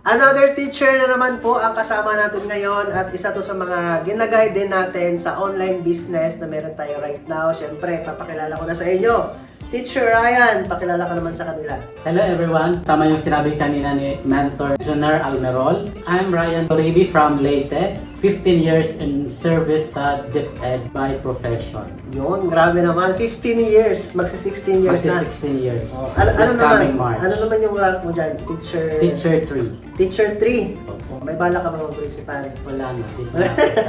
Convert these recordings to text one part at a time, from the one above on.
Another teacher na naman po ang kasama natin ngayon at isa to sa mga ginaguide din natin sa online business na meron tayo right now. Siyempre, papakilala ko na sa inyo. Teacher Ryan, pakilala ka naman sa kanila. Hello everyone! Tama yung sinabi kanina ni Mentor Juner Almerol. I'm Ryan Toribi from Leyte. 15 years in service sa DepEd by profession. Yun, grabe naman. 15 years. Magsi 16 years na. 16 years. Oh, ano This naman? coming March. Ano naman yung rank mo dyan? Teacher... Teacher 3. Teacher 3. Opo. May bala ka mga principal. Wala na. Di ba nakita?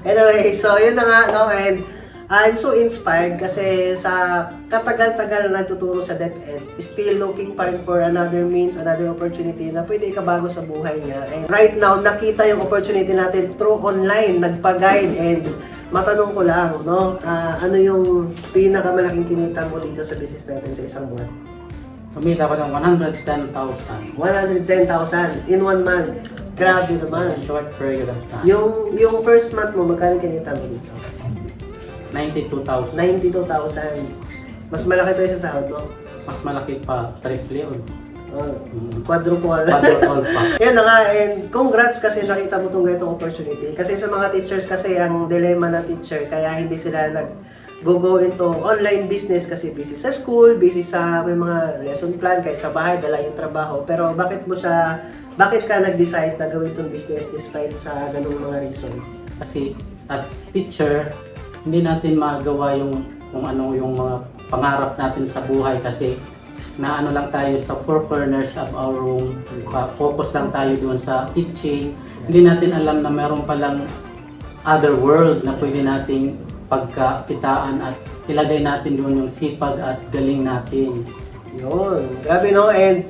Anyway, so yun na nga, no? And I'm so inspired kasi sa katagal-tagal na nagtuturo sa DepEd, still looking pa rin for another means, another opportunity na pwede ikabago sa buhay niya. And right now, nakita yung opportunity natin through online, nagpa-guide, and matanong ko lang, no? Ano yung pinakamalaking kinita mo dito sa business natin sa isang buwan? Kumita ko ng 110,000. 110,000 in 1 month. Grabe naman. In a short period of time. Yung first month mo, magkano kinita mo dito? 92,000. 92,000. Mas malaki pa yung sa sahod mo? Mas malaki pa. Triple yun. Quadruple. Quadruple pa. Yan na nga, and congrats kasi nakita mo itong ganitong opportunity. Kasi sa mga teachers kasi ang dilemma ng teacher, kaya hindi sila go into online business kasi busy sa school, busy sa may mga lesson plan, kahit sa bahay, dala yung trabaho. Pero bakit ka nag-decide na gawin itong business despite sa ganung mga reason? Kasi as teacher, hindi natin magawa yung kung ano yung mga pangarap natin sa buhay kasi naano lang tayo sa four corners of our room, focus lang tayo doon sa teaching. Hindi natin alam na meron palang other world na pwede nating pagkakitaan at ilagay natin doon yung sipag at galing natin. Yun, grabe no, and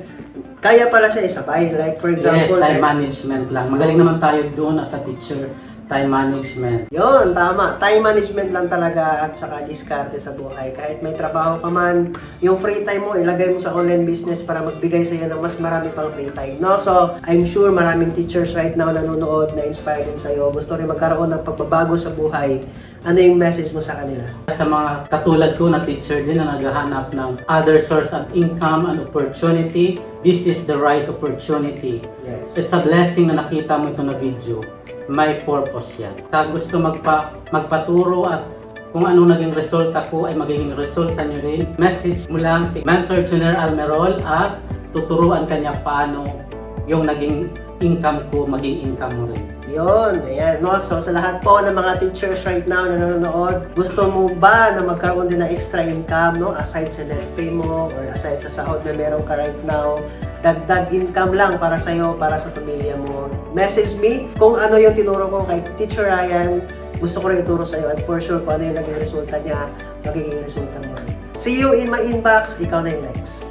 kaya pala siya isabay. Like for example, Yes, time management lang. Magaling naman tayo doon as a teacher. Time management. Yun, tama. Time management lang talaga at saka diskarte sa buhay. Kahit may trabaho ka man, yung free time mo, ilagay mo sa online business para magbigay sa iyo ng mas marami pang free time. No? So, I'm sure maraming teachers right now nanonood na inspired din sa iyo. Gusto rin magkaroon ng pagbabago sa buhay. Ano yung message mo sa kanila? Sa mga katulad ko na teacher din na naghahanap ng other source of income and opportunity, this is the right opportunity. Yes. It's a blessing na nakita mo ito na video. May purpose yan. Sa gusto magpaturo at kung ano naging resulta ko ay magiging resulta nyo rin. Message mo lang si Mentor Juner Almerol at tuturuan kanya paano yung naging income ko maging income mo rin. Yun, ayan, no? So, sa lahat po ng mga teachers right now na nanonood, gusto mo ba na magkaroon din ng extra income, no? Aside sa net pay mo or aside sa sahod na meron ka right now, dagdag income lang para sa'yo, para sa pamilya mo. Message me kung ano yung tinuro ko kay Teacher Ryan. Gusto ko rin ituro sa'yo at for sure kung ano yung naging resulta niya, magiging resulta mo. See you in my inbox. Ikaw na yung next.